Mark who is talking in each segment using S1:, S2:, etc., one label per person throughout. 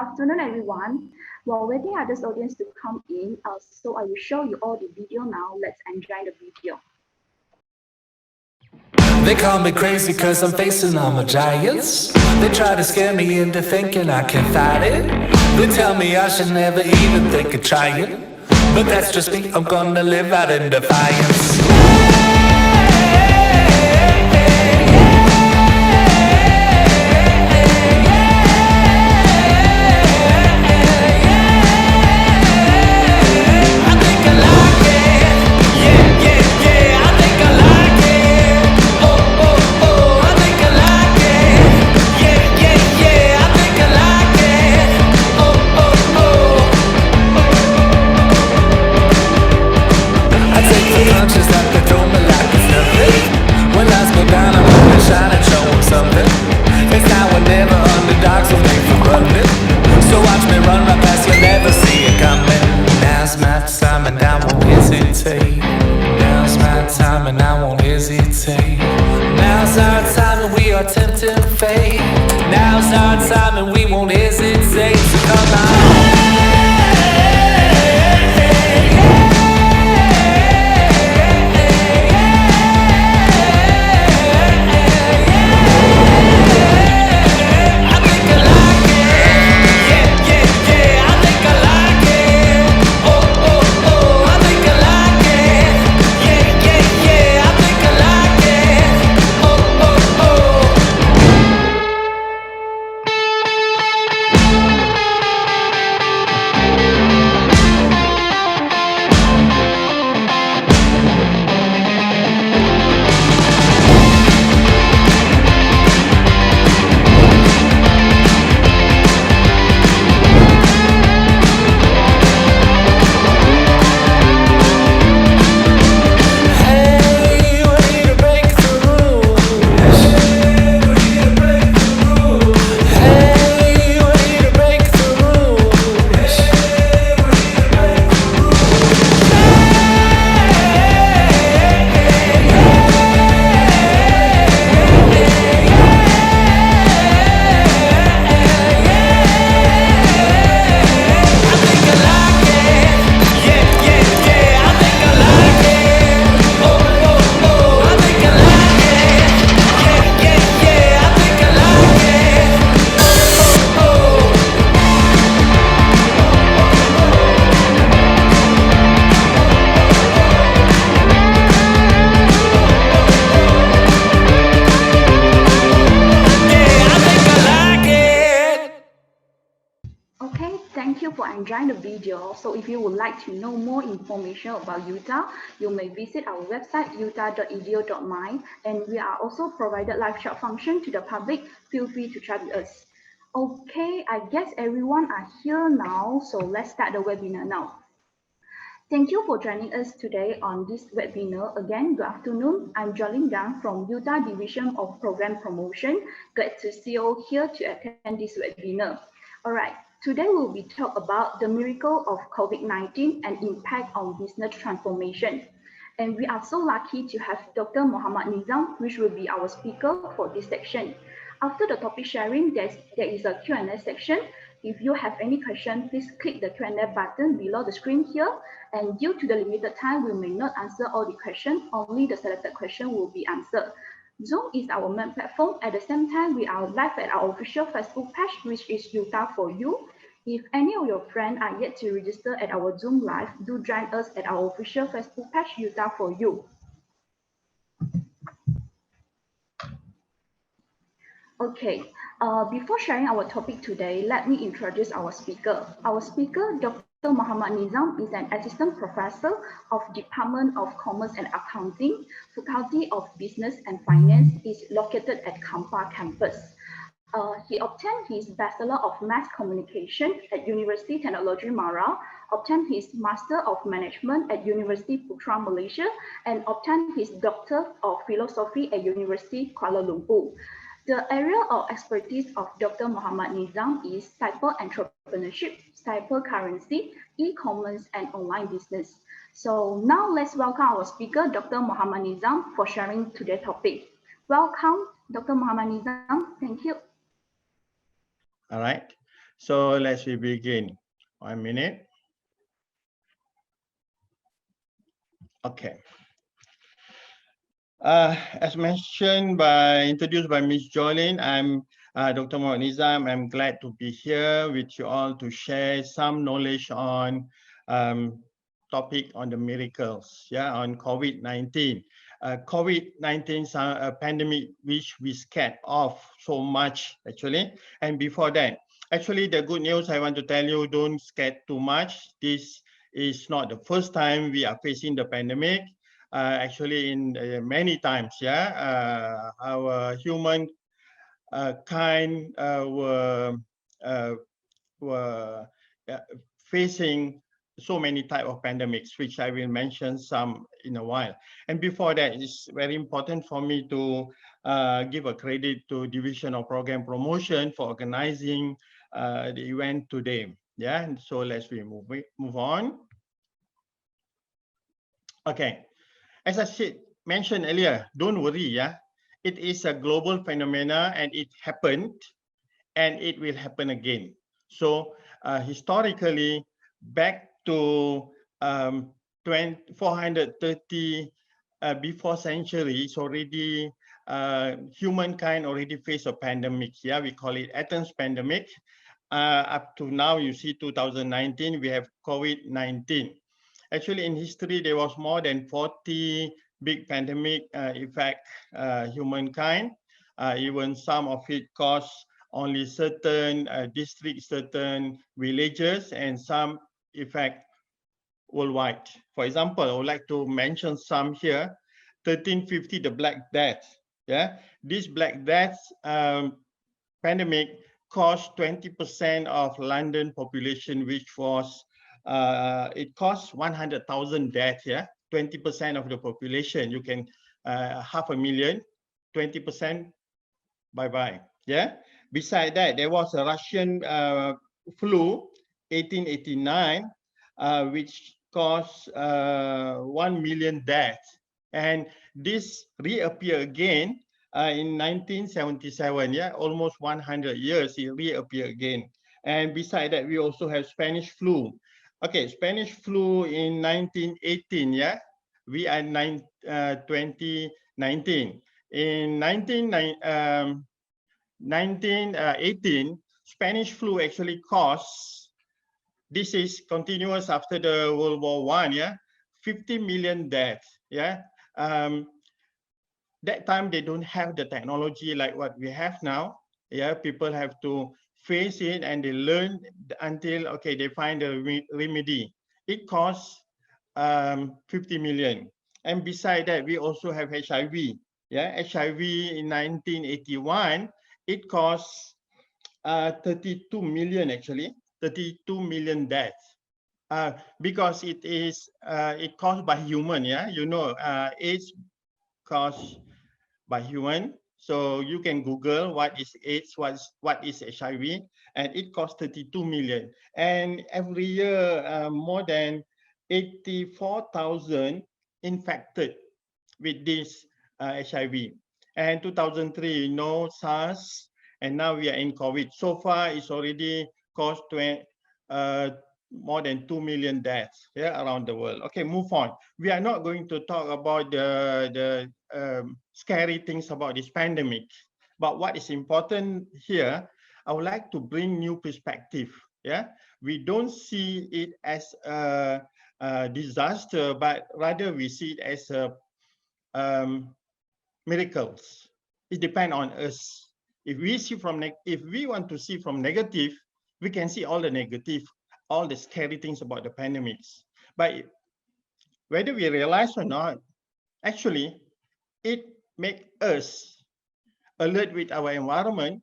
S1: afternoon, everyone. While waiting others audience to come in, so I will show you all the video now. Let's enjoy the video.
S2: They call me crazy cause I'm facing all my giants. They try to scare me into thinking I can fight it. They tell me I should never even think of trying. But that's just me, I'm gonna live out in defiance. Now's our time and we are tempting fate. Now's our time and we won't hesitate. So come on.
S1: Enjoying the video. So if you would like to know more information about Utah, you may visit our website utah.edu.my, and we are also provided live chat function to the public. Feel free to chat with us. Okay, I guess everyone are here now, so let's start the webinar now. Thank you for joining us today on this webinar. Again, good afternoon. I'm Jolene Gang from Utah Division of Program Promotion. Glad to see you all here to attend this webinar. All right. Today we'll be talking about the miracle of COVID-19 and impact on business transformation. And we are so lucky to have Dr. Muhammad Nizam, which will be our speaker for this section. After the topic sharing, there is a Q&A section. If you have any question, please click the Q&A button below the screen here. And due to the limited time, we may not answer all the questions. Only the selected question will be answered. Zoom is our main platform. At the same time, we are live at our official Facebook page, which is Utah for You. If any of your friends are yet to register at our Zoom Live, do join us at our official Facebook page, Utah for You. Okay, before sharing our topic today, let me introduce our speaker. Our speaker, Dr. Muhammad Nizam, is an assistant professor of Department of Commerce and Accounting, Faculty of Business and Finance, is located at Kampar campus. He obtained his Bachelor of Mass Communication at University Technology Mara, obtained his Master of Management at University Putra, Malaysia, and obtained his Doctor of Philosophy at University Kuala Lumpur. The area of expertise of Dr. Muhammad Nizam is cyber entrepreneurship, cyber currency, e-commerce, and online business. So now let's welcome our speaker, Dr. Muhammad Nizam, for sharing today's topic. Welcome, Dr. Muhammad Nizam. Thank you.
S3: All right. So let's begin. 1 minute. Okay. As introduced by Ms. Jolene, I'm Dr. Mohamed Nizam. I'm glad to be here with you all to share some knowledge on topic on the miracles, on COVID-19. COVID-19 is a pandemic which we scared of so much actually. And before that, actually the good news I want to tell you, don't scare too much. This is not the first time we are facing the pandemic. Actually, in many times, our human kind were facing so many type of pandemics, which I will mention some in a while. And before that, it's very important for me to give a credit to Division of Program Promotion for organizing the event today. Yeah, and so let's move on. Okay. As I mentioned earlier, don't worry, it is a global phenomena and it happened and it will happen again. So historically, back to 430 before century, it's already humankind already faced a pandemic. Yeah, we call it Athens pandemic. Up to now, you see 2019, we have COVID-19. Actually, in history, there was more than 40 big pandemic affect humankind. Even some of it caused only certain districts, certain villages, and some effect worldwide. For example, I would like to mention some here. 1350, the Black Death. Yeah, this Black Death pandemic caused 20% of London population, which was it costs 100,000 deaths, 20% of the population. You can 500,000, 20%, bye-bye, Beside that, there was a Russian flu, 1889, which caused 1 million deaths. And this reappeared again in 1977, almost 100 years, it reappeared again. And beside that, we also have Spanish flu. Okay, Spanish flu in 1918, we are 2019. In 1918, Spanish flu actually caused, this is continuous after the World War I, 50 million deaths, that time they don't have the technology like what we have now. People have to face it and they learn until, okay, they find a remedy. It costs 50 million. And beside that, we also have HIV. HIV in 1981, it costs 32 million actually, 32 million deaths. Because it is it caused by human, AIDS caused by human. So you can Google what is AIDS, what is HIV, and it costs 32 million. And every year, more than 84,000 infected with this HIV. And 2003, SARS, and now we are in COVID. So far, it's already caused more than 2 million deaths around the world. Okay, move on. We are not going to talk about the scary things about this pandemic, but what is important here, I would like to bring new perspective. We don't see it as a disaster, but rather we see it as a miracles. It depends on us. If we want to see from negative, we can see all the negative, all the scary things about the pandemics. But whether we realize or not, actually, it makes us alert with our environment.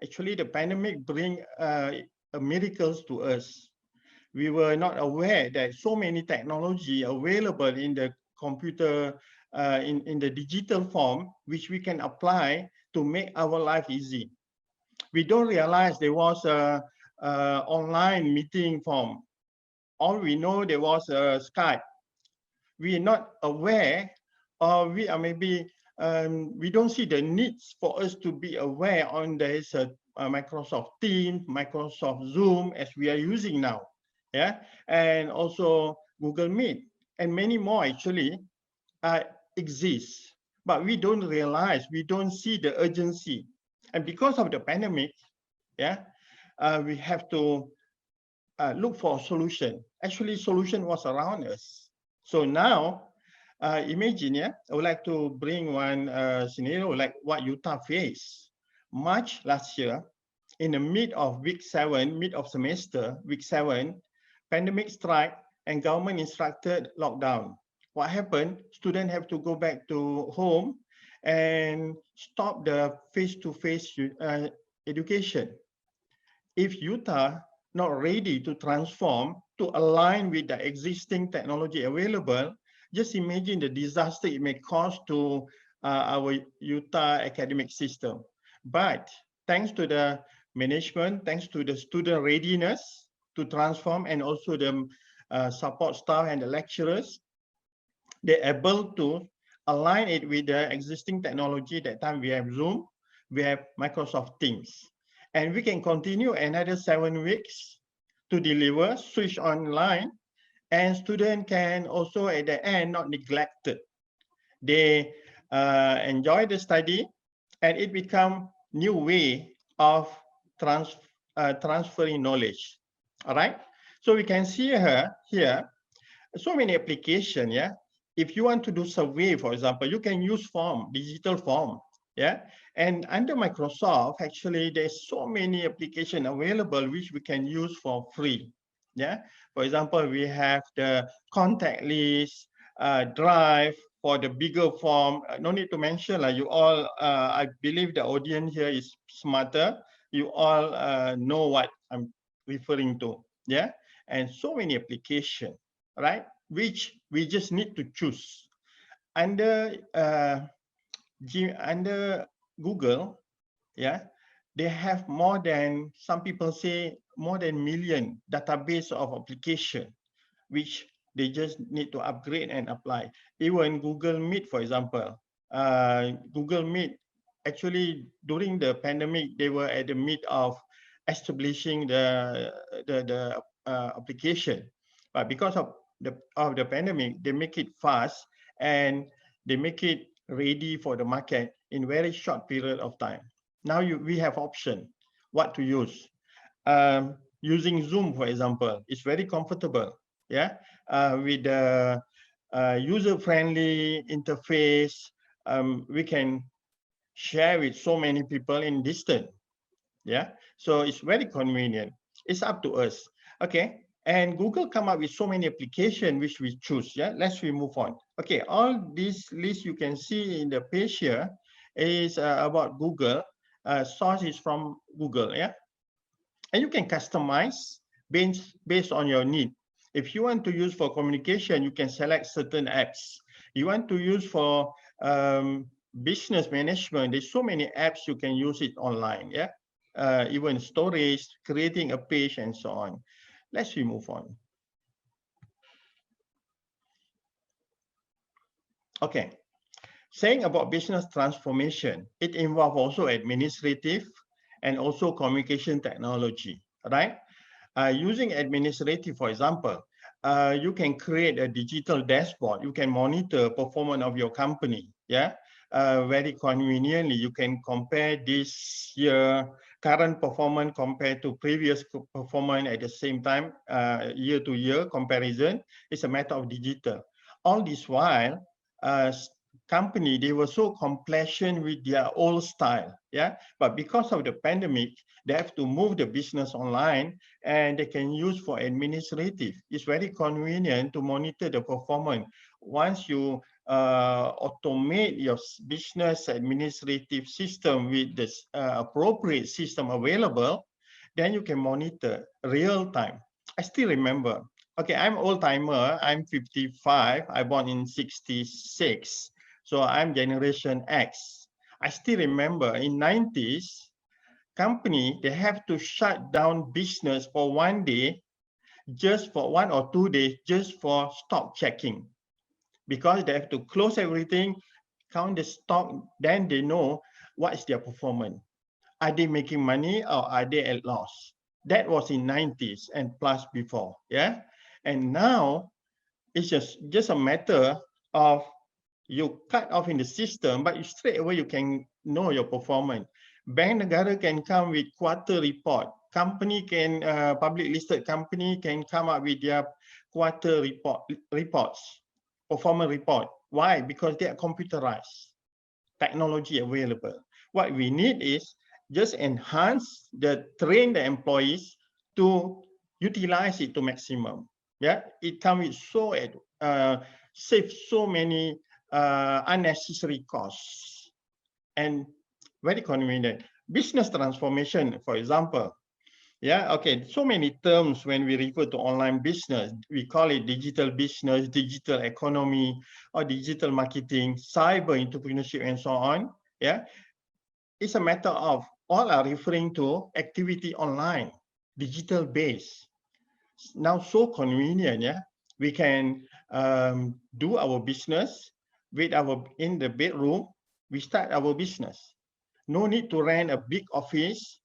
S3: Actually, the pandemic bring miracles to us. We were not aware that so many technology available in the computer, in the digital form, which we can apply to make our life easy. We don't realize there was a online meeting form. All we know there was a Skype. We are not aware, or we are maybe we don't see the needs for us to be aware on there is a Microsoft Teams, Microsoft Zoom as we are using now, yeah, and also Google Meet and many more actually exist, but we don't realize, we don't see the urgency, and because of the pandemic, yeah, we have to look for a solution. Actually, solution was around us. So now, imagine, yeah, I would like to bring one scenario like what Utah faced. March last year, in the mid of week 7, mid of semester, week 7, pandemic strike and government instructed lockdown. What happened? Students have to go back to home and stop the face-to-face education. If Utah not ready to transform to align with the existing technology available, just imagine the disaster it may cause to our Utah academic system. But thanks to the management, thanks to the student readiness to transform, and also the support staff and the lecturers, they're able to align it with the existing technology. That time we have Zoom, we have Microsoft Teams. And we can continue another 7 weeks to deliver, switch online, and students can also at the end not neglected. They enjoy the study, and it become new way of transferring knowledge. All right. So we can see here so many applications. Yeah. If you want to do survey, for example, you can use form, digital form. Yeah. And under Microsoft, actually, there's so many applications available which we can use for free. Yeah. For example, we have the contact list, Drive for the bigger form. No need to mention, like you all, I believe the audience here is smarter. You all know what I'm referring to. Yeah. And so many applications, right? Which we just need to choose. Under Google, yeah, they have more than, some people say, more than million database of application, which they just need to upgrade and apply. Even Google Meet, for example, Google Meet, actually during the pandemic, they were at the mid of establishing the application, but because of the pandemic, they make it fast and they make it ready for the market in very short period of time. Now we have option what to use. Using Zoom, for example, it's very comfortable. Yeah, with the user-friendly interface, we can share with so many people in distance. Yeah, so it's very convenient. It's up to us. Okay, and Google come up with so many applications which we choose. Yeah, let's move on. Okay, all this list you can see in the page here is about Google. Source is from Google. Yeah, and you can customize based on your need. If you want to use for communication, you can select certain apps. You want to use for business management, there's so many apps you can use it online. Yeah, even storage, creating a page, and so on. Let's move on. Okay, saying about business transformation, it involves also administrative and also communication technology, right? Using administrative, for example, you can create a digital dashboard. You can monitor performance of your company. Yeah, very conveniently. You can compare this year current performance compared to previous performance at the same time, year to year comparison. It's a matter of digital. All this while, company, they were so complacent with their old style. Yeah, but because of the pandemic, they have to move the business online, and they can use for administrative. It's very convenient to monitor the performance. Once you automate your business administrative system with this appropriate system available, then you can monitor real time. I still remember. Okay, I'm old timer. I'm 55. I born in 66. So I'm generation X. I still remember in 90s, company, they have to shut down business for 1 day, just for 1 or 2 days, just for stock checking, because they have to close everything, count the stock, then they know what is their performance. Are they making money or are they at loss? That was in 90s and plus before, yeah? And now it's just a matter of you cut off in the system, but you straight away you can know your performance. Bank Negara can come with quarter report. Company can, public listed company can come up with their quarter reports, performance report. Why? Because they are computerized, technology available. What we need is just enhance train the employees to utilize it to maximum. Yeah, it can be save so many unnecessary costs and very convenient. Business transformation, for example. Yeah, okay, so many terms when we refer to online business. We call it digital business, digital economy, or digital marketing, cyber entrepreneurship, and so on. Yeah, it's a matter of all are referring to activity online, digital based. Now so convenient, yeah. We can do our business in the bedroom. We start our business. No need to rent a big office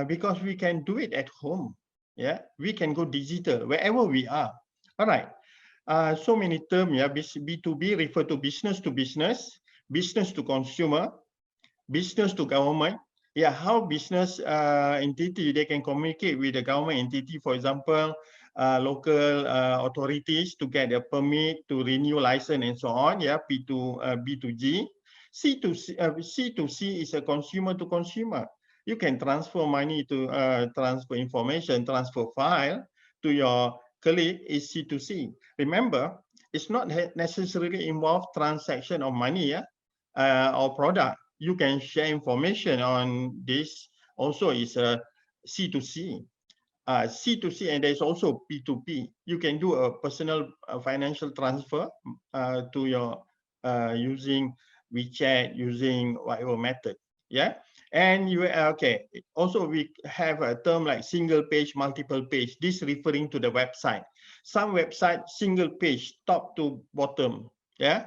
S3: because we can do it at home. Yeah, we can go digital wherever we are. All right. So many terms. Yeah, B2B refer to business, business to consumer, business to government. Yeah, how business entity they can communicate with the government entity, for example, local authorities to get a permit to renew license and so on. Yeah, B2G. C2C is a consumer to consumer. You can transfer money to transfer information, transfer file to your colleague is C2C. Remember, it's not necessarily involve transaction of money, yeah, or product. You can share information on this. Also, is a C2C. C2C, and there's also P2P. You can do a personal financial transfer to your using WeChat, using whatever method. Yeah, and you okay. Also, we have a term like single page, multiple page. This referring to the website. Some website single page, top to bottom. Yeah,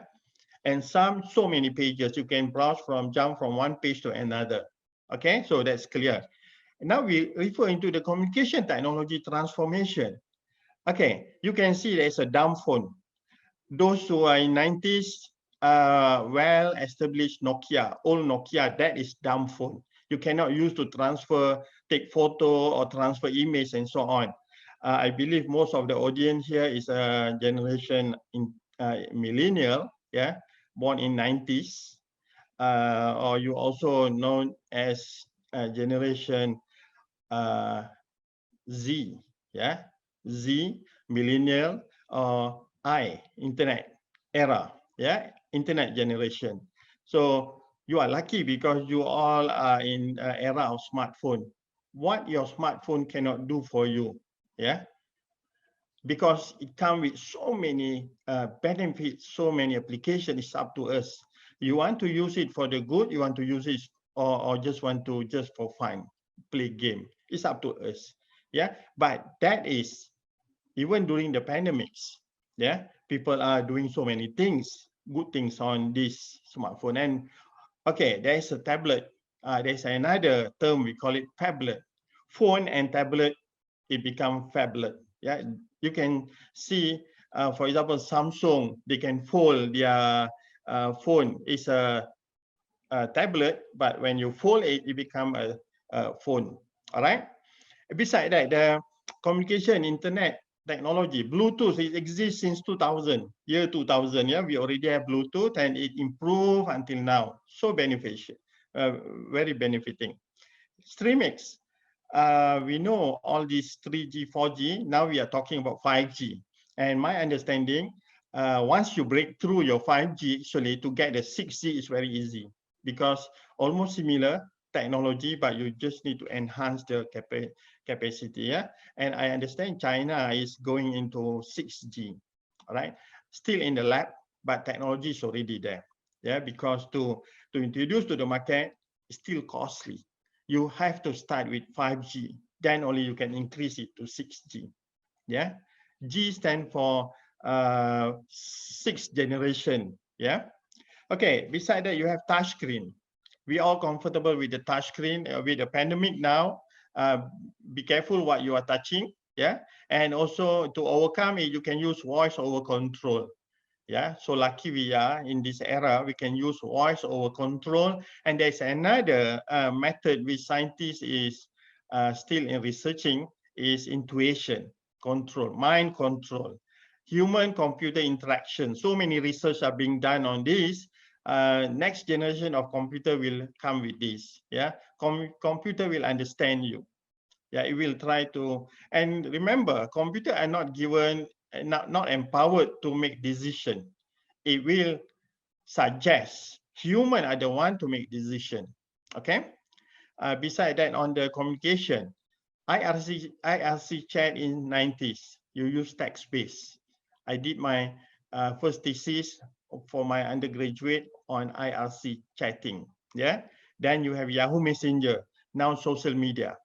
S3: and so many pages you can browse from, jump from one page to another. Okay, so that's clear. Now we refer into the communication technology transformation. Okay, you can see there's a dumb phone. Those who are in 90s, well-established Nokia, old Nokia, that is dumb phone. You cannot use to transfer, take photo or transfer image and so on. I believe most of the audience here is a generation in millennial, yeah, born in 90s, or you also known as generation Z, yeah, Z, millennial, or I, internet era, yeah, internet generation. So you are lucky because you all are in era of smartphone. What your smartphone cannot do for you, yeah, because it comes with so many benefits, so many applications. It's up to us. You want to use it for the good, you want to use it, or just want to just for fun, play game. It's up to us. Yeah, but that is even during the pandemics. Yeah, people are doing so many things, good things on this smartphone. And okay, there is a tablet. There's another term, we call it phablet. Phone and tablet, it become phablet. Yeah, you can see, for example, Samsung, they can fold their phone. It's a tablet, but when you fold it, it become a phone. All right. Besides that, the communication, internet technology, Bluetooth, it exists since 2000, year 2000. Yeah, we already have Bluetooth, and it improved until now. So beneficial, very benefiting. Streamix, we know all these 3G, 4G. Now we are talking about 5G. And my understanding, once you break through your 5G, actually to get the 6G is very easy because almost similar technology, but you just need to enhance the capacity. Yeah, and I understand China is going into 6G. All right, still in the lab, but technology is already there. Yeah, because to introduce to the market is still costly. You have to start with 5G, then only you can increase it to 6G. Yeah, G stand for sixth generation. Yeah, Okay, beside that, you have touch screen. We all comfortable with the touch screen. With the pandemic now, be careful what you are touching. Yeah, and also to overcome it, you can use voice over control. Yeah, so lucky we are in this era, we can use voice over control. And there's another method which scientists is still in researching is intuition control, mind control, human computer interaction. So many research are being done on this. Next generation of computer will come with this. Yeah, computer will understand you. Yeah, it will try to, and remember, computer are not given, not empowered to make decision. It will suggest. Human are the one to make decision. Okay. Beside that, on the communication, IRC chat in 90s. You use text-based. I did my first thesis for my undergraduate on IRC chatting. Yeah. Then you have Yahoo Messenger. Now social media.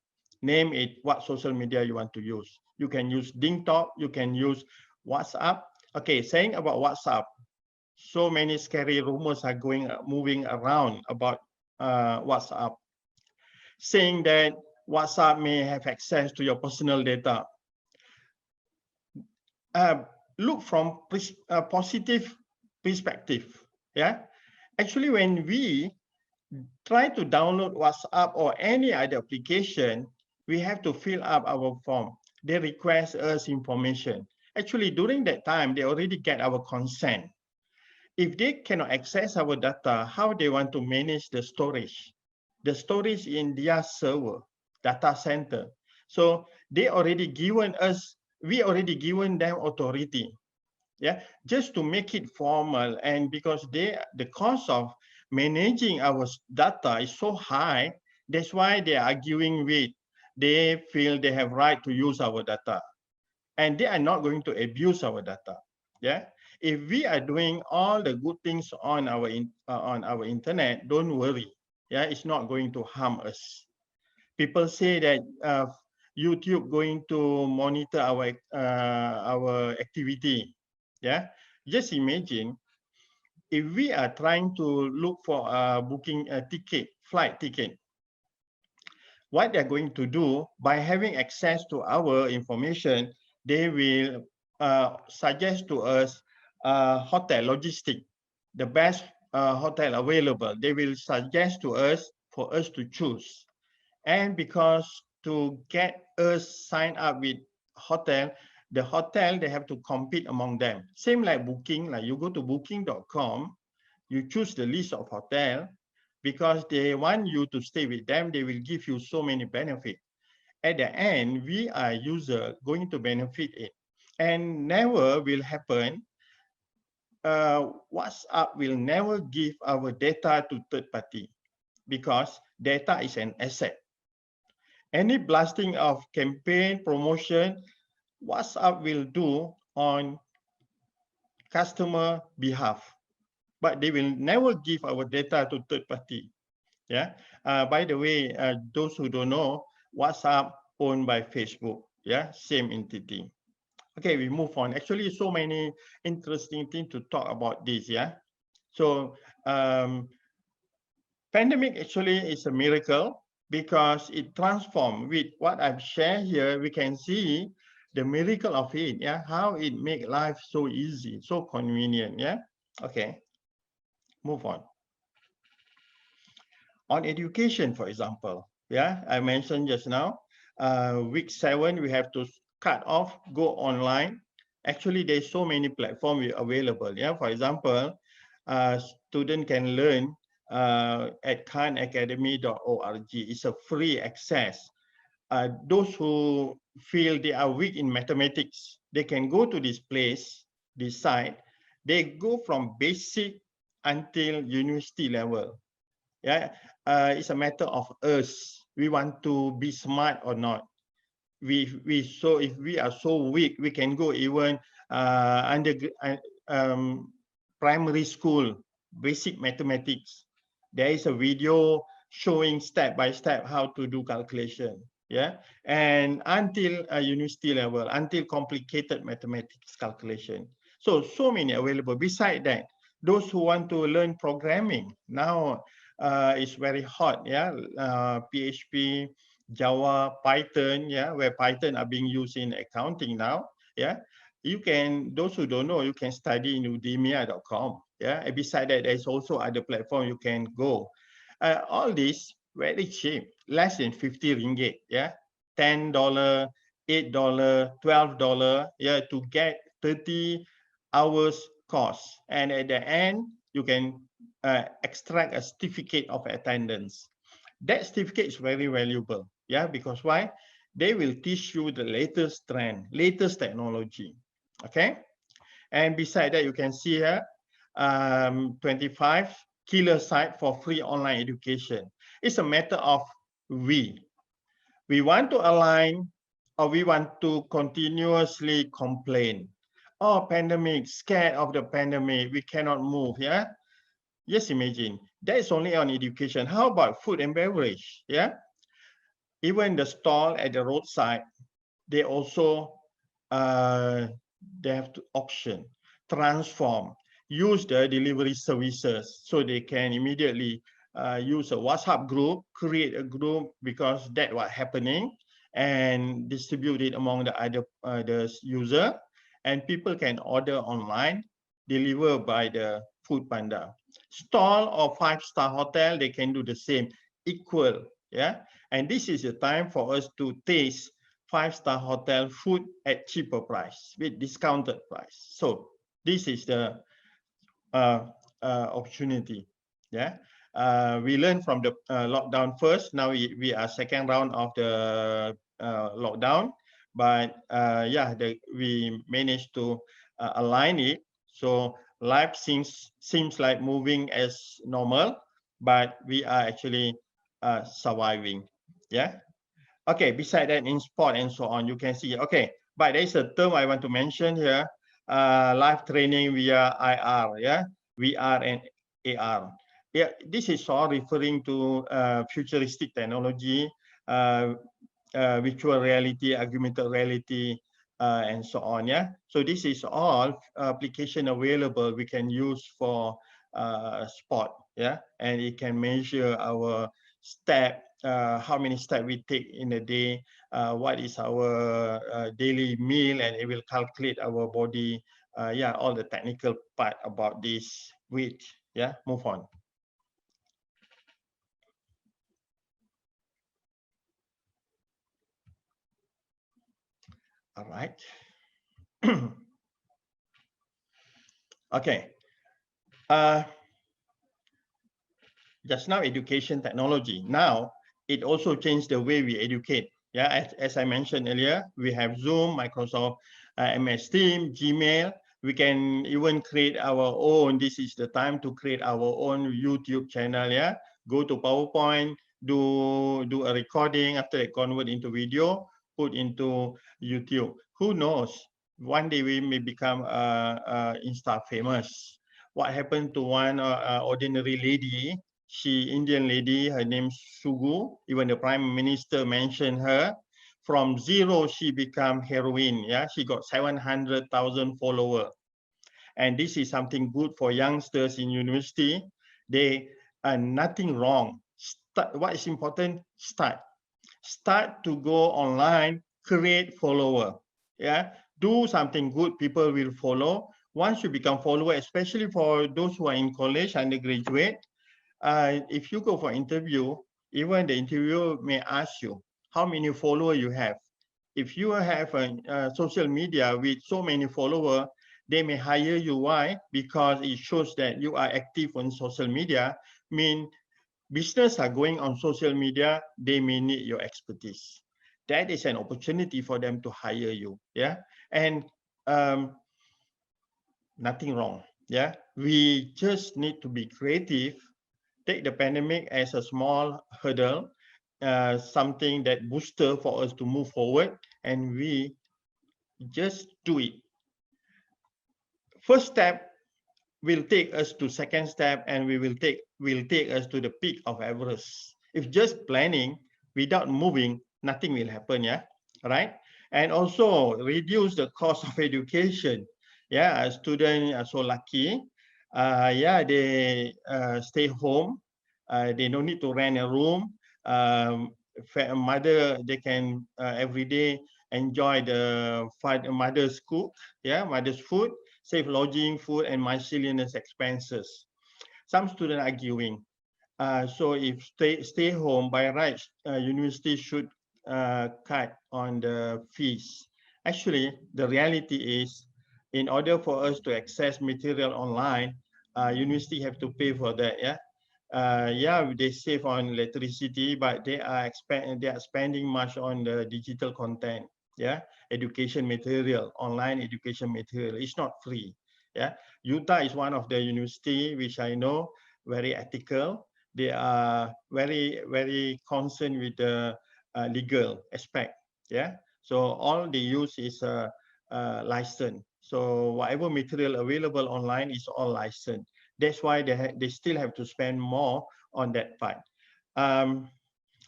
S3: Name it what social media you want to use. You can use DingTalk. You can use WhatsApp. Okay, saying about WhatsApp, so many scary rumors are moving around about WhatsApp, saying that WhatsApp may have access to your personal data. Look from a positive perspective. Yeah, actually, when we try to download WhatsApp or any other application, we have to fill up our form. They request us information. Actually, during that time, they already get our consent. If they cannot access our data, how they want to manage the storage? The storage in their server, data center. So they already given us, we already given them authority. Yeah, just to make it formal, and because the cost of managing our data is so high, that's why they are arguing with, they feel they have right to use our data, and they are not going to abuse our data. Yeah, if we are doing all the good things on our internet, don't worry. Yeah, it's not going to harm us. People say that YouTube going to monitor our activity. Yeah, just imagine if we are trying to look for booking a ticket, flight ticket. What they're going to do by having access to our information, they will suggest to us hotel logistic, the best hotel available. They will suggest to us for us to choose. And because to get us sign up with hotel, the hotel, they have to compete among them. Same like booking, like you go to booking.com, you choose the list of hotel, because they want you to stay with them, they will give you so many benefits. At the end, we are user going to benefit it. And never will happen, WhatsApp will never give our data to third party, because data is an asset. Any blasting of campaign promotion, WhatsApp will do on customer behalf, but they will never give our data to third party. Yeah. By the way, those who don't know, WhatsApp owned by Facebook. Yeah, same entity. Okay, we move on. Actually, so many interesting things to talk about this. Yeah. So pandemic actually is a miracle, because it transformed. With what I've shared here, we can see the miracle of it. Yeah, how it make life so easy, so convenient. Yeah. Okay, move on. On education, for example, yeah, I mentioned just now, week 7, we have to cut off, go online. Actually, there's so many platforms available. Yeah, for example, student can learn at khanacademy.org. It's a free access. Those who feel they are weak in mathematics, they can go to this place, this site. They go from basic until university level. Yeah, it's a matter of us. We want to be smart or not. So if we are so weak, we can go even primary school, basic mathematics. There is a video showing step by step how to do calculation. Yeah, and until university level, until complicated mathematics calculation. So many available. Beside that, Those who want to learn programming, now it's very hot, yeah, PHP, Java, Python, yeah, where Python are being used in accounting now, yeah. You can, those who don't know, you can study in udemia.com, yeah. And beside that, there's also other platform you can go. All this very cheap, less than 50 ringgit, yeah, $10, $8, $12, yeah, to get 30 hours course. And at the end, you can extract a certificate of attendance. That certificate is very valuable, yeah, because why? They will teach you the latest trend, latest technology, okay? And beside that, you can see here, 25 killer site for free online education. It's a matter of we want to align, or we want to continuously complain. Oh, pandemic, scared of the pandemic, we cannot move, yeah? Just imagine, that is only on education. How about food and beverage, yeah? Even the stall at the roadside, they also, they have to auction, transform, use the delivery services so they can immediately use a WhatsApp group, create a group because that's what's happening, and distribute it among the other the user, and people can order online, deliver by the Food Panda. Stall or five-star hotel, they can do the same, equal, yeah. And this is the time for us to taste five-star hotel food at cheaper price with discounted price. So this is the opportunity. Yeah, we learned from the lockdown first. Now we are second round of the lockdown, but yeah, we managed to align it. So life seems like moving as normal, but we are actually surviving. Yeah. Okay, beside that, in sport and so on, you can see, okay, but there's a term I want to mention here, live training via IR, yeah, VR and AR. Yeah, this is all referring to futuristic technology, virtual reality, augmented reality, and so on, yeah. So this is all application available we can use for sport, yeah, and it can measure our step, how many steps we take in a day, what is our daily meal, and it will calculate our body. Yeah, all the technical part about this. Wait, yeah, move on. All right. Okay. Just now, education technology. Now, it also changed the way we educate. Yeah, as I mentioned earlier, we have Zoom, Microsoft MS Teams, Gmail. We can even create our own. This is the time to create our own YouTube channel. Yeah, go to PowerPoint, do a recording, after it convert into video, put into YouTube. Who knows? One day we may become Insta famous. What happened to one ordinary lady? She Indian lady, her name Sugu. Even the Prime Minister mentioned her. From zero, she became heroine. Yeah, she got 700,000 followers. And this is something good for youngsters in university. They are nothing wrong. What is important? Start to go online, create follower. Yeah, do something good, people will follow. Once you become follower, especially for those who are in college, undergraduate, if you go for interview, even the interviewer may ask you how many followers you have. If you have a social media with so many followers, they may hire you. Why? Because it shows that you are active on social media. Mean business are going on social media, they may need your expertise. That is an opportunity for them to hire you. Yeah, and nothing wrong. Yeah, we just need to be creative. Take the pandemic as a small hurdle, something that booster for us to move forward, and we just do it. First step will take us to second step, and will take us to the peak of Everest. If just planning without moving, nothing will happen. Yeah, right. And also reduce the cost of education. Yeah, a student are so lucky. Yeah, they stay home. They don't need to rent a room. Mother, they can every day enjoy the mother's cook, yeah, mother's food, save lodging, food, and miscellaneous expenses. Some students are arguing. So if stay home by rights, university should cut on the fees. Actually, the reality is, in order for us to access material online, university have to pay for that. Yeah, yeah, they save on electricity, but they are spending much on the digital content. Yeah, education material, online education material. It's not free. Yeah, Utah is one of the university which I know very ethical. They are very concerned with the legal aspect. Yeah, so all they use is a license. So whatever material available online is all licensed. That's why they still have to spend more on that part.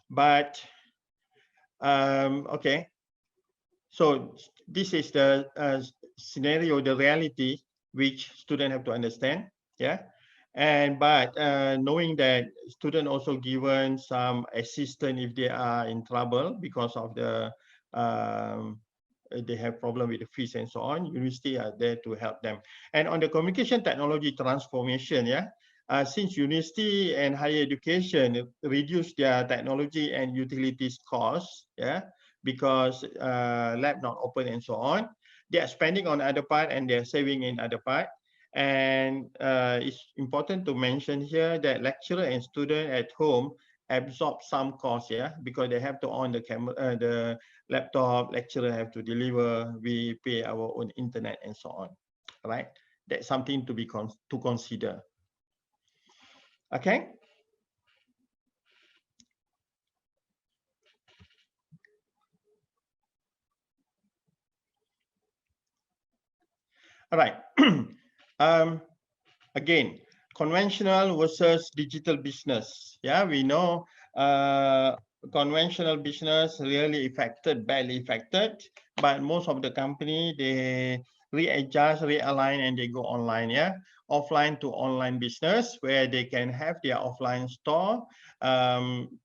S3: But okay, so this is the scenario, the reality which students have to understand. Yeah, and but knowing that student also given some assistance if they are in trouble because of the they have problem with the fees and so on. University are there to help them. And on the communication technology transformation, yeah, since university and higher education reduce their technology and utilities costs, yeah, because lab not open and so on, they are spending on other part and they're saving in other part. And it's important to mention here that lecturer and student at home absorb some cost, yeah, because they have to on the camera, the laptop, lecturer have to deliver, we pay our own internet and so on, right? That's something to be to consider. Okay. All right. Again, conventional versus digital business. Yeah, we know conventional business really affected, badly affected, but most of the company, they readjust, realign, and they go online. Yeah, offline to online business where they can have their offline store.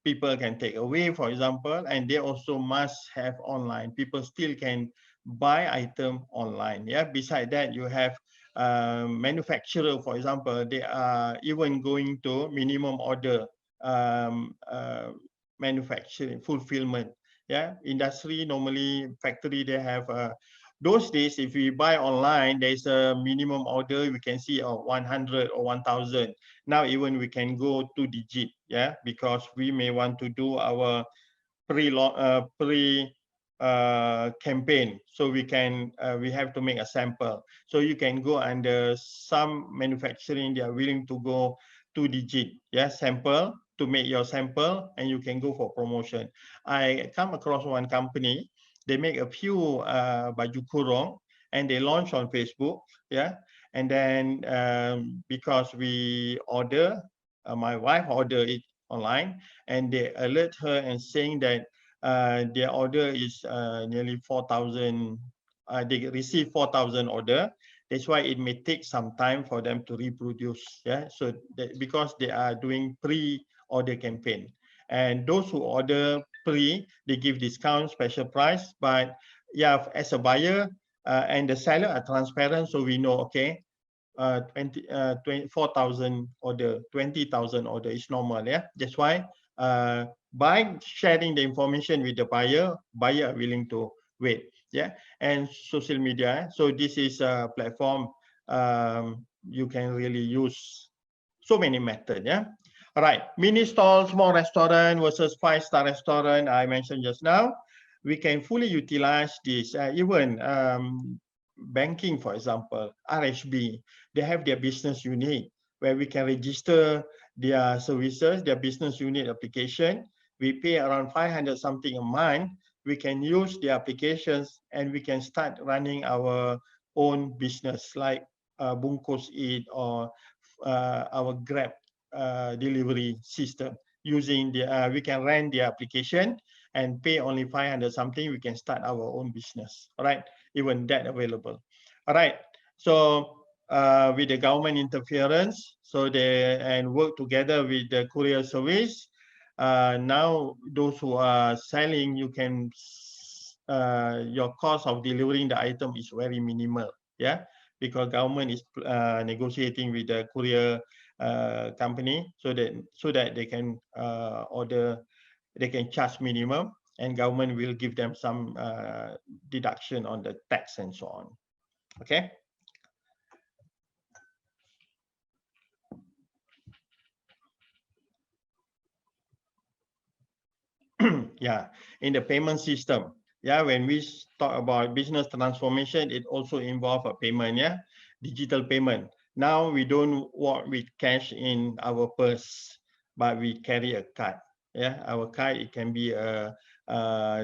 S3: People can take away, for example, and they also must have online. People still can buy item online. Yeah, beside that, you have manufacturer, for example, they are even going to minimum order manufacturing, fulfillment. Yeah, industry, normally factory, they have those days, if we buy online, there's a minimum order, we can see 100 or 1,000. Now even we can go 2 digit, yeah, because we may want to do our pre campaign, so we have to make a sample. So you can go under some manufacturing, they are willing to go 2 digit, yeah, sample to make your sample, and you can go for promotion. I come across one company, they make a few baju kurung and they launch on Facebook, yeah, and then because we order, my wife order it online, and they alert her and saying that their order is nearly 4,000. They receive 4,000 order. That's why it may take some time for them to reproduce. Yeah, so because they are doing pre-order campaign, and those who order pre, they give discount, special price. But yeah, as a buyer and the seller are transparent, so we know, okay, 4,000 order, 20,000 order is normal. Yeah, that's why by sharing the information with the buyer are willing to wait. Yeah, and social media. So this is a platform you can really use so many methods. Yeah. All right, mini stall, small restaurant versus 5-star restaurant. I mentioned just now, we can fully utilize this. Even banking, for example, RHB, they have their business unit where we can register their services, their business unit application. We pay around 500 something a month. We can use the applications and we can start running our own business like Bungkus Eat or our Grab delivery system. Using the, we can rent the application and pay only 500 something. We can start our own business. All right, even that available. All right, so with the government interference, so they and work together with the courier service. Now those who are selling, you can your cost of delivering the item is very minimal, yeah, because government is negotiating with the courier company so that they can they can charge minimum, and government will give them some deduction on the tax and so on. Okay. Yeah, in the payment system. Yeah, when we talk about business transformation, it also involves a payment, yeah, digital payment. Now we don't walk with cash in our purse, but we carry a card. Yeah, our card, it can be a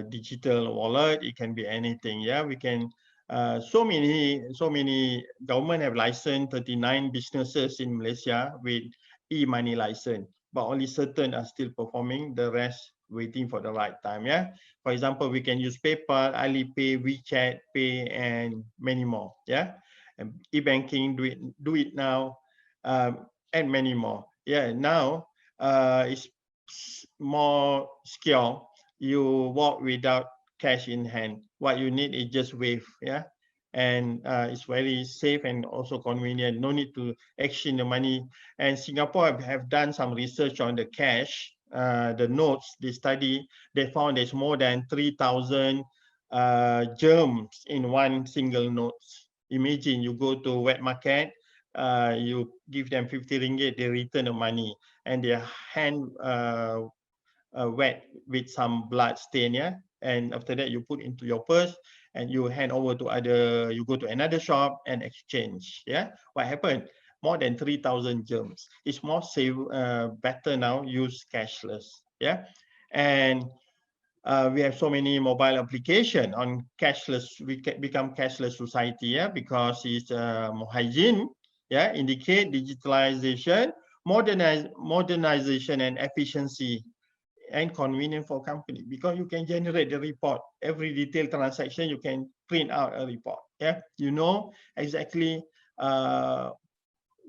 S3: digital wallet, it can be anything. Yeah, we can, so many government have licensed 39 businesses in Malaysia with e-money license, but only certain are still performing, the rest waiting for the right time. Yeah, for example, we can use PayPal, Alipay, WeChat Pay, and many more. Yeah, and e-banking, do it now, and many more. Yeah, now it's more secure. You walk without cash in hand. What you need is just wave. Yeah, and it's very safe and also convenient. No need to exchange the money. And Singapore have done some research on the cash, the notes. They study, they found there's more than 3,000 germs in one single note. Imagine you go to wet market, you give them 50 ringgit, they return the money, and their hand wet with some blood stain, yeah, and after that you put into your purse and you hand over to you go to another shop and exchange. Yeah, what happened? More than 3,000 germs. It's more safe, better now use cashless. Yeah, and we have so many mobile application on cashless. We can become cashless society, yeah, because it's more hygiene. Yeah, indicate digitalization, modernization, and efficiency, and convenient for company, because you can generate the report. Every detailed transaction, you can print out a report. Yeah, you know exactly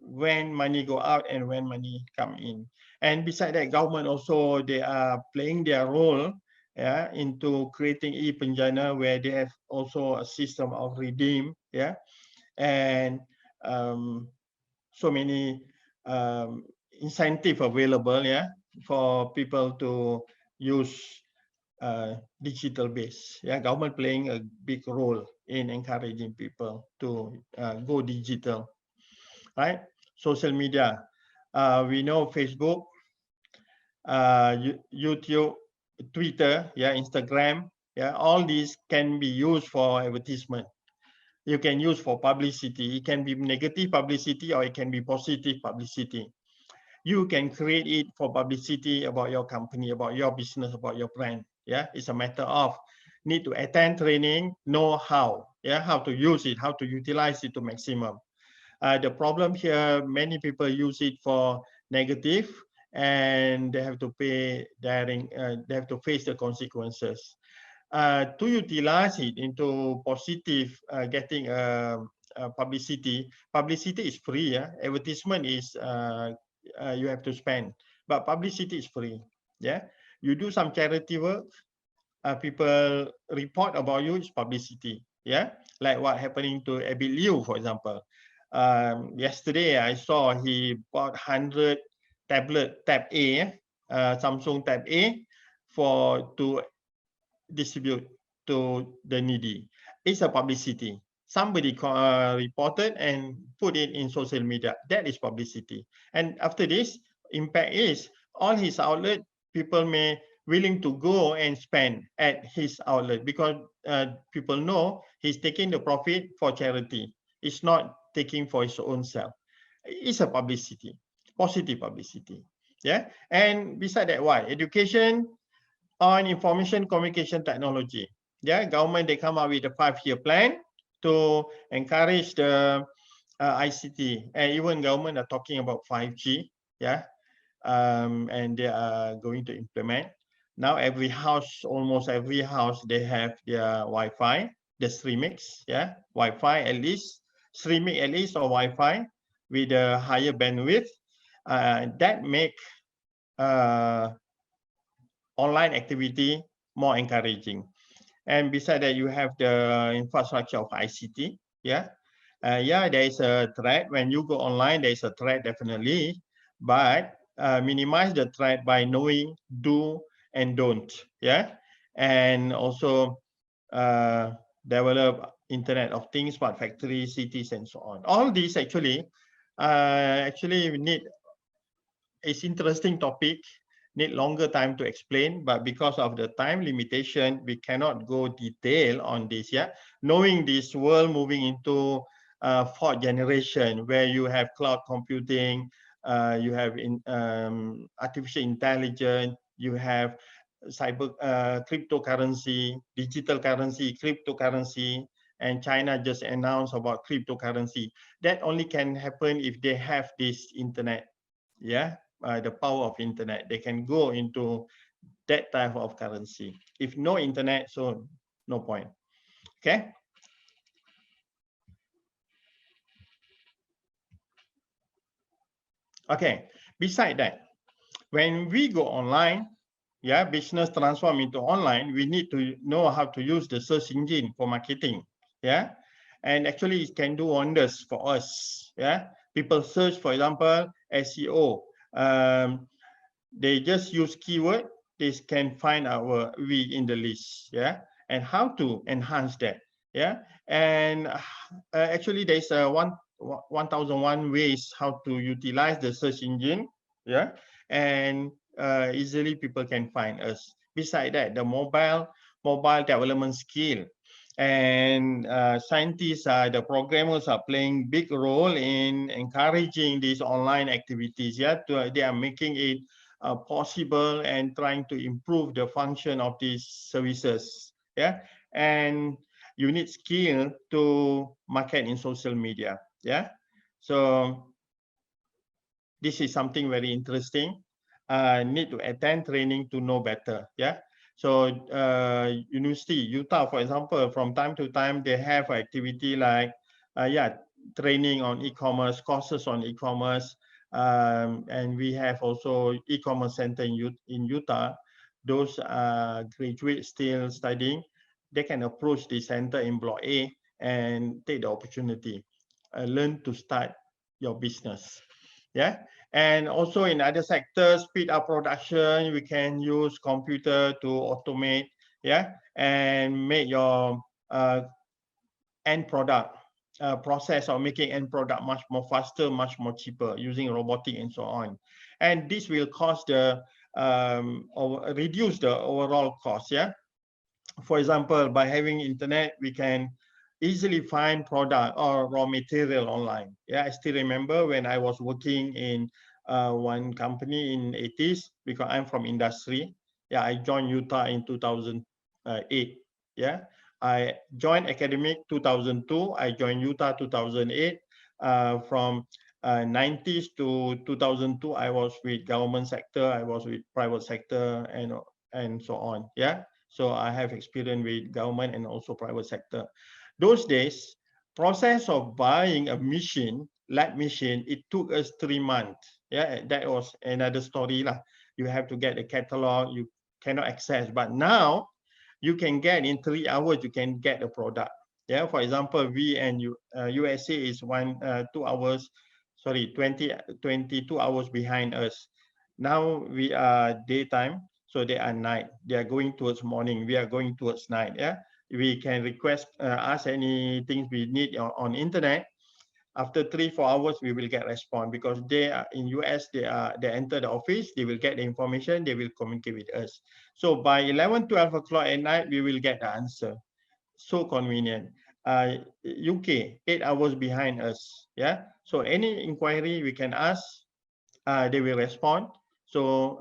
S3: when money go out and when money come in. And beside that, government also, they are playing their role, yeah, into creating e-penjana, where they have also a system of redeem, yeah, and so many incentive available, yeah, for people to use digital base. Yeah, government playing a big role in encouraging people to go digital, right? Social media, we know Facebook, YouTube, Twitter, yeah, Instagram, yeah, all these can be used for advertisement. You can use for publicity. It can be negative publicity or it can be positive publicity. You can create it for publicity about your company, about your business, about your brand. Yeah, it's a matter of need to attend training, know how, yeah, how to use it, how to utilize it to maximum. The problem here, many people use it for negative, and they have to pay they have to face the consequences. To utilize it into positive, getting publicity. Publicity is free. Yeah, advertisement is you have to spend, but publicity is free. Yeah, you do some charity work, people report about you, is publicity. Yeah, like what happening to Abby Liu, for example. Yesterday I saw he bought 100 tablet Tab A, Samsung Tab A, to distribute to the needy. It's a publicity. Somebody reported and put it in social media. That is publicity. And after this, impact is all his outlet, people may willing to go and spend at his outlet, because people know he's taking the profit for charity. It's not taking for his own self. It's a publicity, positive publicity. Yeah. And beside that, why? Education on information communication technology. Yeah, government, they come up with a 5-year plan to encourage the ICT, and even government are talking about 5G. Yeah, and they are going to implement. Now every house, almost every house, they have their Wi-Fi, the Streamix, yeah, Wi-Fi at least streaming at least or Wi-Fi with a higher bandwidth that make online activity more encouraging. And beside that, you have the infrastructure of ICT. Yeah, there is a threat when you go online. There is a threat definitely, but minimize the threat by knowing do and don't. Yeah, and also develop Internet of Things, smart factories, cities, and so on. All these actually need. It's interesting topic, need longer time to explain, but because of the time limitation, we cannot go detail on this. Yeah, knowing this world moving into fourth generation where you have cloud computing, you have artificial intelligence, you have cyber cryptocurrency, digital currency, cryptocurrency, and China just announced about cryptocurrency. That only can happen if they have this internet. Yeah, the power of internet, they can go into that type of currency. If no internet, so no point. Okay. Okay. Beside that, when we go online, yeah, business transform into online, we need to know how to use the search engine for marketing. Yeah, and actually it can do wonders for us. Yeah, people search, for example, SEO. They just use keyword, they can find our we in the list. Yeah, and how to enhance that. Yeah, and actually there's a 1001 ways how to utilize the search engine. Yeah, and easily people can find us. Beside that, the mobile development skill, and scientists, the programmers are playing big role in encouraging these online activities. Yeah, they are making it possible and trying to improve the function of these services. Yeah, and you need skill to market in social media. Yeah, so this is something very interesting. Need to attend training to know better. Yeah, so University Utah, for example, from time to time they have activity like training on e-commerce, courses on e-commerce, and we have also e-commerce center in Utah. Those graduates still studying, they can approach the center in Block A and take the opportunity, learn to start your business. Yeah, and also in other sectors, speed up production, we can use computer to automate, yeah, and make your end product process of making end product much more faster, much more cheaper using robotic and so on. And this will cost the or reduce the overall cost. Yeah, for example, by having internet, we can easily find product or raw material online. Yeah, I still remember when I was working in one company in 80s, because I'm from industry. Yeah, I joined Utah in 2008. Yeah, I joined academic 2002. I joined Utah 2008. From 90s to 2002, I was with government sector. I was with private sector and so on. Yeah. So I have experience with government and also private sector. Those days, process of buying a machine, lab machine, it took us 3 months. Yeah, that was another story lah. You have to get a catalog, you cannot access. But now, you can get in 3 hours, you can get a product. Yeah, for example, we and USA is 2 hours, sorry, 22 hours behind us. Now we are daytime. So they are night. They are going towards morning. We are going towards night. Yeah, we can request, ask anything we need on internet. After 3-4 hours, we will get response, because they are in US. They enter the office. They will get the information. They will communicate with us. So by 11-12 o'clock at night, we will get the answer. So convenient. UK 8 hours behind us. Yeah. So any inquiry we can ask, they will respond. So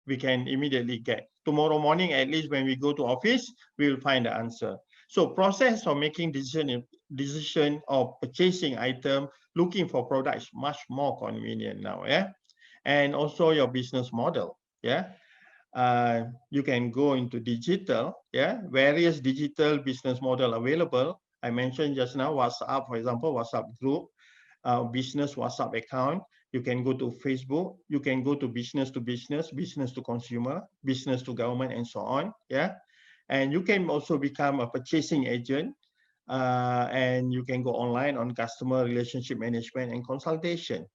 S3: we can immediately get. Tomorrow morning, at least when we go to office, we will find the answer. So process of making decision of purchasing item, looking for products, much more convenient now. Yeah, and also your business model. Yeah, you can go into digital. Yeah, various digital business model available. I mentioned just now, WhatsApp, for example, WhatsApp group, business WhatsApp account. You can go to Facebook. You can go to business, business to consumer, business to government, and so on. Yeah, and you can also become a purchasing agent, and you can go online on customer relationship management and consultation.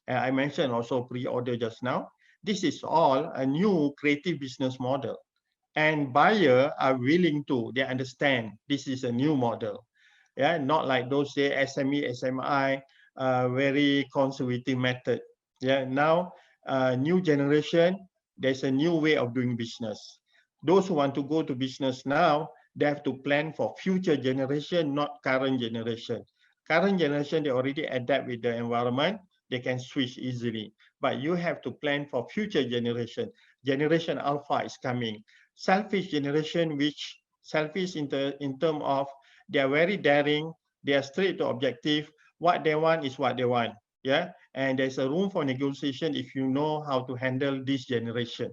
S3: I mentioned also pre-order just now. This is all a new creative business model, and buyer are willing to. They understand this is a new model. Yeah, not like those days SME, SMI, very conservative method. Yeah, now new generation, there's a new way of doing business. Those who want to go to business now, they have to plan for future generation, not current generation. Current generation, they already adapt with the environment, they can switch easily. But you have to plan for future generation. Generation Alpha is coming. Selfish generation, which selfish in terms of they are very daring, they are straight to objective. What they want is what they want. Yeah, and there's a room for negotiation if you know how to handle this generation,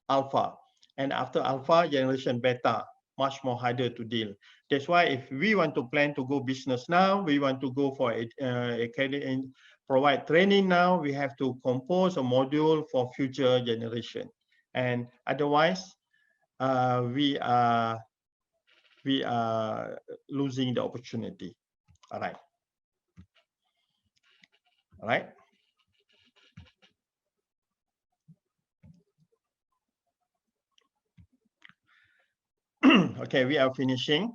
S3: Alpha. And after Alpha, generation Beta, much more harder to deal. That's why if we want to plan to go business now, we want to go for academy, provide training now, we have to compose a module for future generation. And otherwise, we are losing the opportunity. All right. All right. Okay, we are finishing.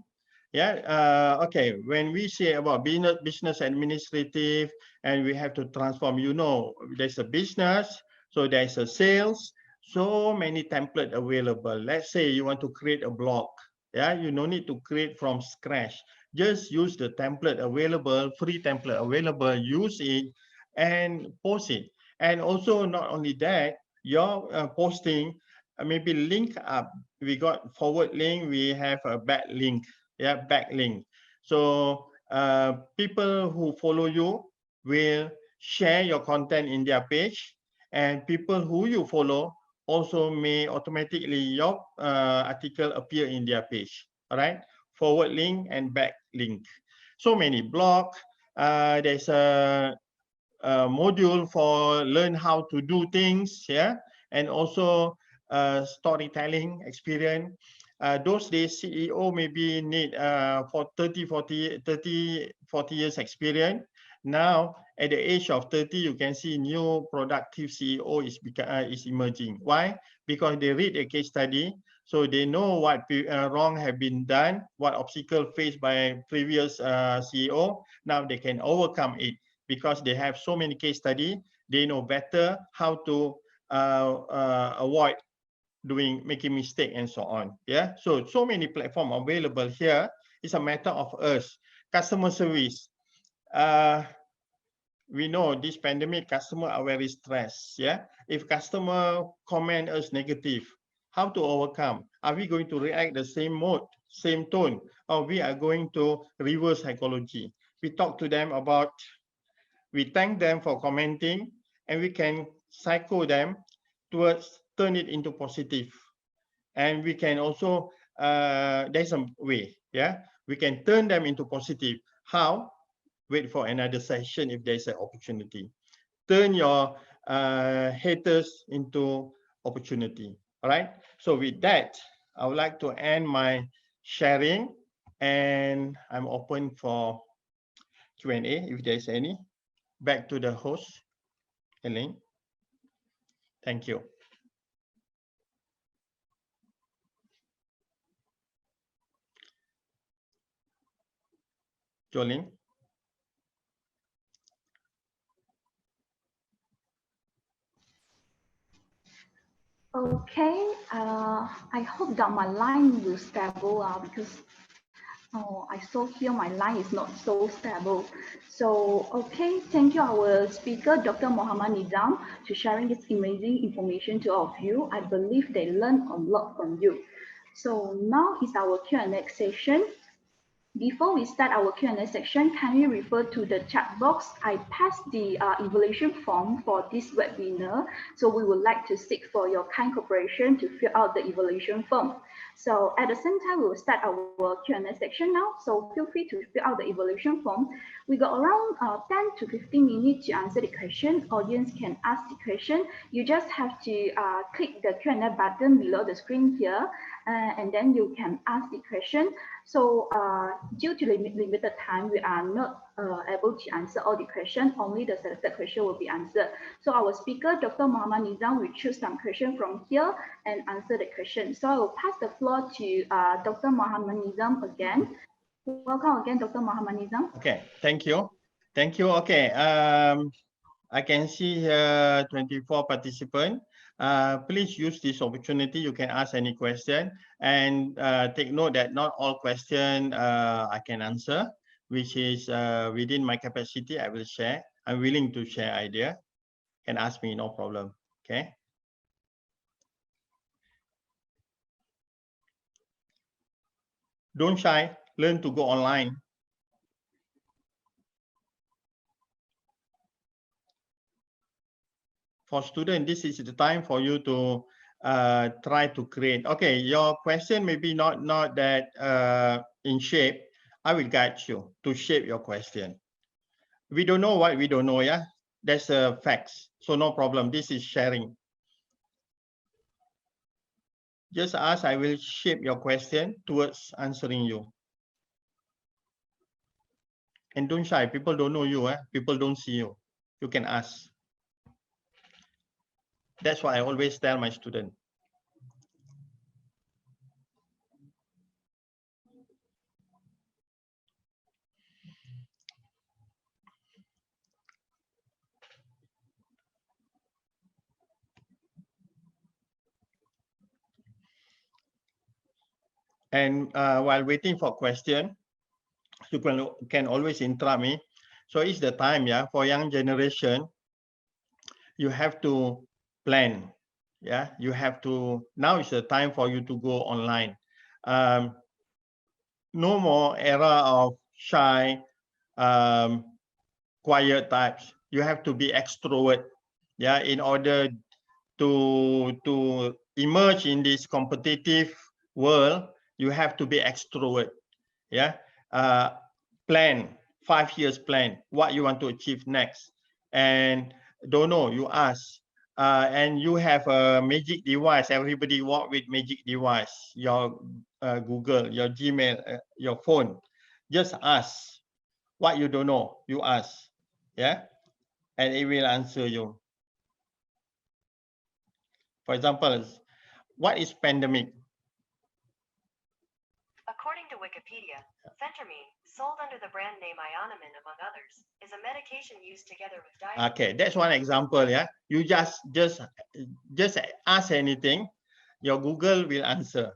S3: Yeah. Okay. When we say about business administrative, and we have to transform, you know, there's a business, so there's a sales, so many templates available. Let's say you want to create a blog. Yeah, you no need to create from scratch. Just use the template available, free template available, use it and post it. And also not only that, your posting maybe link up. We got forward link, we have a back link. Yeah, backlink. So people who follow you will share your content in their page, and people who you follow also may automatically your article appear in their page. All right, forward link and back link. So many blog. There's a module for learn how to do things. Yeah, and also storytelling experience. Those days CEO maybe need for 40 years experience. Now at the age of 30, you can see new productive CEO is emerging. Why? Because they read a case study, so they know what wrong have been done, what obstacle faced by previous CEO. Now they can overcome it because they have so many case study. They know better how to avoid making mistake and so on. Yeah, so many platform available here. It's a matter of us. Customer service. We know this pandemic, customer are very stressed. Yeah, if customer comment us negative, how to overcome? Are we going to react the same mode, same tone, or we are going to reverse psychology? We talk to them about, we thank them for commenting, and we can psycho them towards turn it into positive. And we can also, there's a way, yeah, we can turn them into positive. How? Wait for another session if there's an opportunity. Turn your haters into opportunity. All right. So with that, I would like to end my sharing, and I'm open for Q&A if there's any. Back to the host, Elaine. Thank you. Jolene.
S1: Okay, I hope that my line will stable because I saw here my line is not so stable. So, okay, thank you our speaker, Dr. Muhammad Nizam, to sharing this amazing information to all of you. I believe they learned a lot from you. So now is our Q&A session. Before we start our Q&A section, kindly refer to the chat box. I passed the evaluation form for this webinar, so we would like to seek for your kind cooperation to fill out the evaluation form. So at the same time, we will start our Q&A section now, so feel free to fill out the evaluation form. We got around 10 to 15 minutes to answer the question. Audience can ask the question. You just have to click the Q&A button below the screen here, and then you can ask the question. So due to limited time, we are not able to answer all the questions. Only the selected question will be answered. So our speaker, Dr. Muhammad Nizam, will choose some question from here and answer the question. So I will pass the floor to Dr. Muhammad Nizam again. Welcome again, Dr. Muhammad Nizam.
S3: Okay, thank you. Thank you. Okay, I can see here 24 participants. Please use this opportunity. You can ask any question, and take note that not all questions I can answer, which is within my capacity. I will share. I'm willing to share idea. Can ask me, no problem. Okay. Don't shy. Learn to go online. For students, this is the time for you to try to create. Okay, your question may be not that in shape. I will guide you to shape your question. We don't know what we don't know, yeah? That's a facts. So no problem. This is sharing. Just ask, I will shape your question towards answering you. And don't shy. People don't know you, people don't see you. You can ask. That's what I always tell my students. And while waiting for question, you can always interrupt me. So it's the time, yeah, for young generation. You have to plan, yeah. You have to. Now is the time for you to go online. No more era of shy, quiet types. You have to be extrovert, yeah, in order to emerge in this competitive world. You have to be extrovert, yeah. Plan 5 years plan what you want to achieve next, and don't know, you ask. And you have a magic device. Everybody walk with magic device, your Google, your Gmail, your phone. Just ask what you don't know, you ask, yeah, and it will answer you. For example, what is pandemic?
S4: According to Wikipedia, phentermine, sold under the brand name Ionomin, among others, is a medication used together with diet.
S3: Okay, that's one example, yeah. You just ask anything, your Google will answer.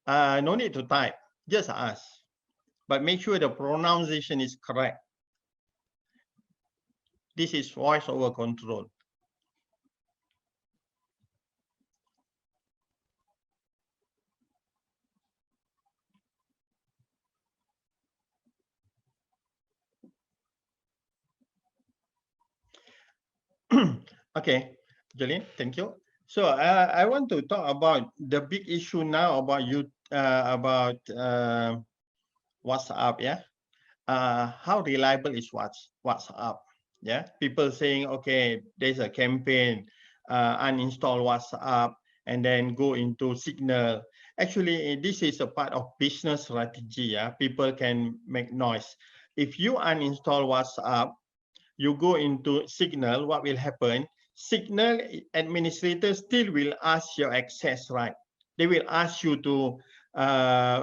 S3: No need to type, just ask. But make sure the pronunciation is correct. This is voice over control. Okay, Jolene, thank you. So I want to talk about the big issue now about WhatsApp, yeah. How reliable is WhatsApp? Yeah, people saying, okay, there's a campaign, uninstall WhatsApp and then go into Signal. Actually, this is a part of business strategy. Yeah, people can make noise. If you uninstall WhatsApp, you go into Signal, what will happen? Signal administrators still will ask your access right. They will ask you to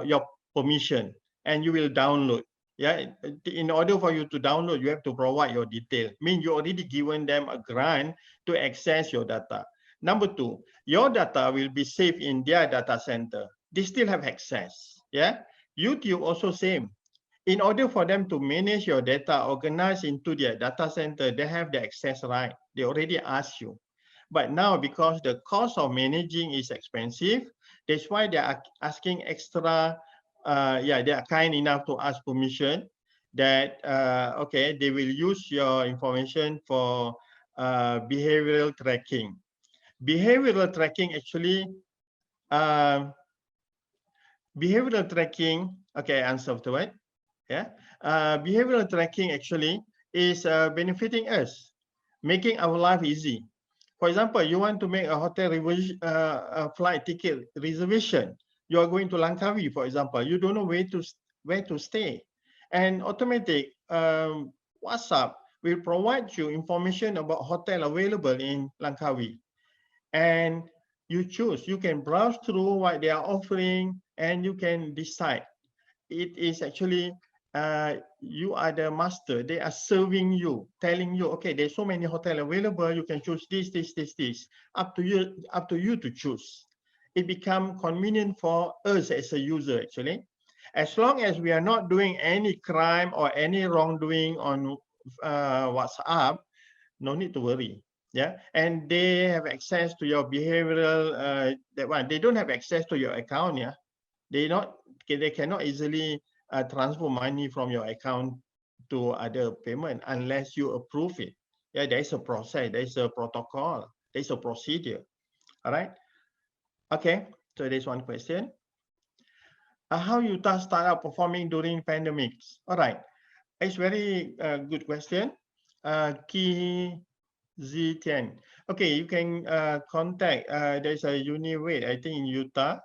S3: your permission, and you will download. Yeah, in order for you to download, you have to provide your detail. Mean you already given them a grant to access your data. Number two, your data will be saved in their data center. They still have access. Yeah, YouTube also same. In order for them to manage your data organized into their data center, they have the access right. They already asked you. But now, because the cost of managing is expensive, that's why they are asking extra yeah, they are kind enough to ask permission that, okay, they will use your information for behavioral tracking. Behavioral tracking actually, behavioral tracking, okay, answer afterward. Yeah, behavioral tracking actually is benefiting us, making our life easy. For example, you want to make a hotel a flight ticket reservation. You are going to Langkawi, for example. You don't know where to stay, and automatic WhatsApp will provide you information about hotel available in Langkawi, and you choose. You can browse through what they are offering, and you can decide. It is actually you are the master. They are serving you, telling you, okay, there's so many hotels available. You can choose this. Up to you to choose. It becomes convenient for us as a user, actually. As long as we are not doing any crime or any wrongdoing on WhatsApp, no need to worry. Yeah, and they have access to your behavioral. That one, they don't have access to your account. Yeah, they cannot easily transfer money from your account to other payment unless you approve it. Yeah, there is a process, there is a protocol, there is a procedure. All right. Okay, so there's one question. How Utah startup performing during pandemics? All right, it's very good question. Key Z10. Okay, you can contact. There's a Uniway, I think in Utah.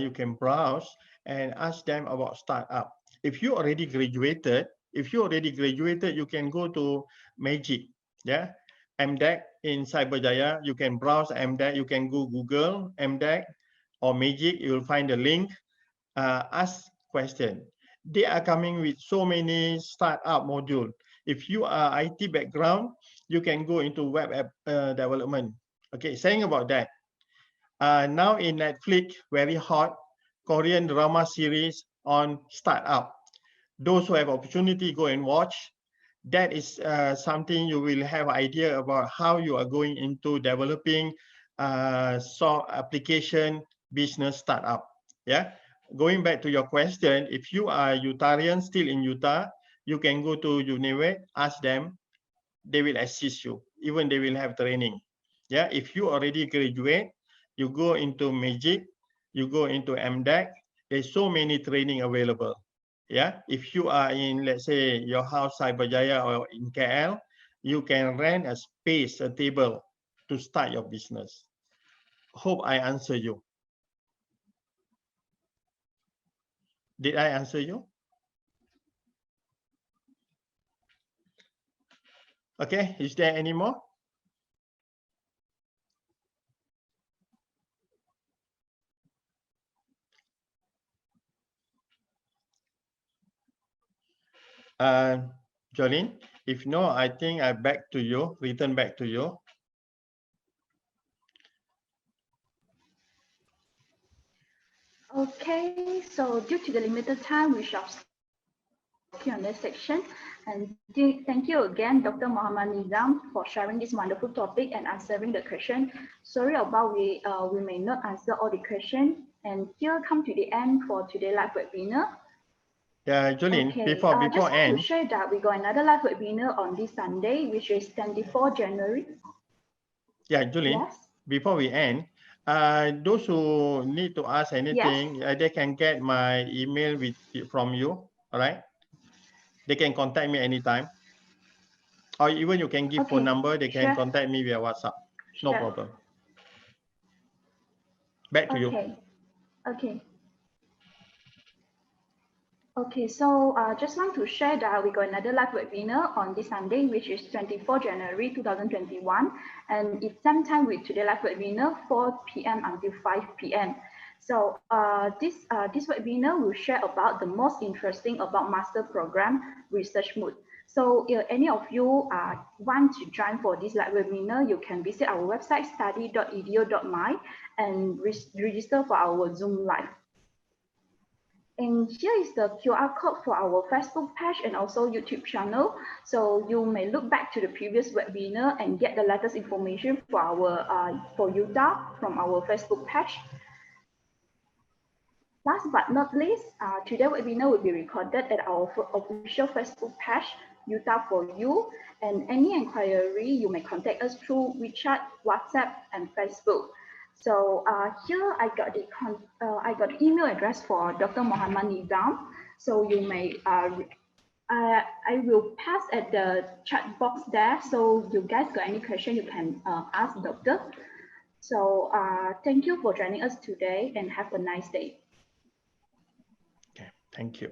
S3: You can browse and ask them about startup. If you already graduated, you can go to Magic, yeah, MDEC in Cyberjaya. You can browse MDEC. You can go Google MDEC or Magic. You will find the link. Ask question. They are coming with so many startup module. If you are IT background, you can go into web app development. Okay, saying about that. Now in Netflix, very hot Korean drama series on startup. Those who have opportunity, go and watch. That is something you will have idea about how you are going into developing application business startup. Yeah. Going back to your question, if you are Utahian still in Utah, you can go to Uniway, ask them, they will assist you. Even they will have training. Yeah. If you already graduate, you go into Magic, you go into MDEC, there's so many training available. Yeah, if you are in, let's say, your house, Cyberjaya or in KL, you can rent a space, a table to start your business. Hope I answer you. Did I answer you? Okay, is there any more? Jolene, if no, I think I return back to you.
S1: Okay, so due to the limited time, we shall stop our Q&A section. And thank you again, Dr. Muhammad Nizam, for sharing this wonderful topic and answering the question. Sorry about we may not answer all the questions. And here come to the end for today's live webinar.
S3: Yeah, Jolene,
S1: okay,
S3: before
S1: just want
S3: end,
S1: to share that we got another live webinar on this Sunday, which is 24 January.
S3: Yeah, Jolene,
S1: yes.
S3: Before we end, those who need to ask anything,
S1: yes.
S3: they can get my email from you, all right? They can contact me anytime. Or even you can give phone number, they can contact me via WhatsApp. No problem. Back to you.
S1: Okay. Okay, so just want to share that we got another live webinar on this Sunday, which is 24 January 2021. And it's same time with today live webinar, 4 p.m. until 5 p.m. So this webinar will share about the most interesting about master program research mood. So if any of you want to join for this live webinar, you can visit our website study.edu.my and register for our Zoom live. And here is the QR code for our Facebook page and also YouTube channel. So you may look back to the previous webinar and get the latest information for our for Utah from our Facebook page. Last but not least, today's webinar will be recorded at our official Facebook page, Utah for You, and any inquiry you may contact us through WeChat, WhatsApp, and Facebook. So here I got the email address for Dr. Muhammad Nizam. So you may I will pass at the chat box there. So you guys got any question you can ask Doctor. So thank you for joining us today and have a nice day.
S3: Okay, thank you.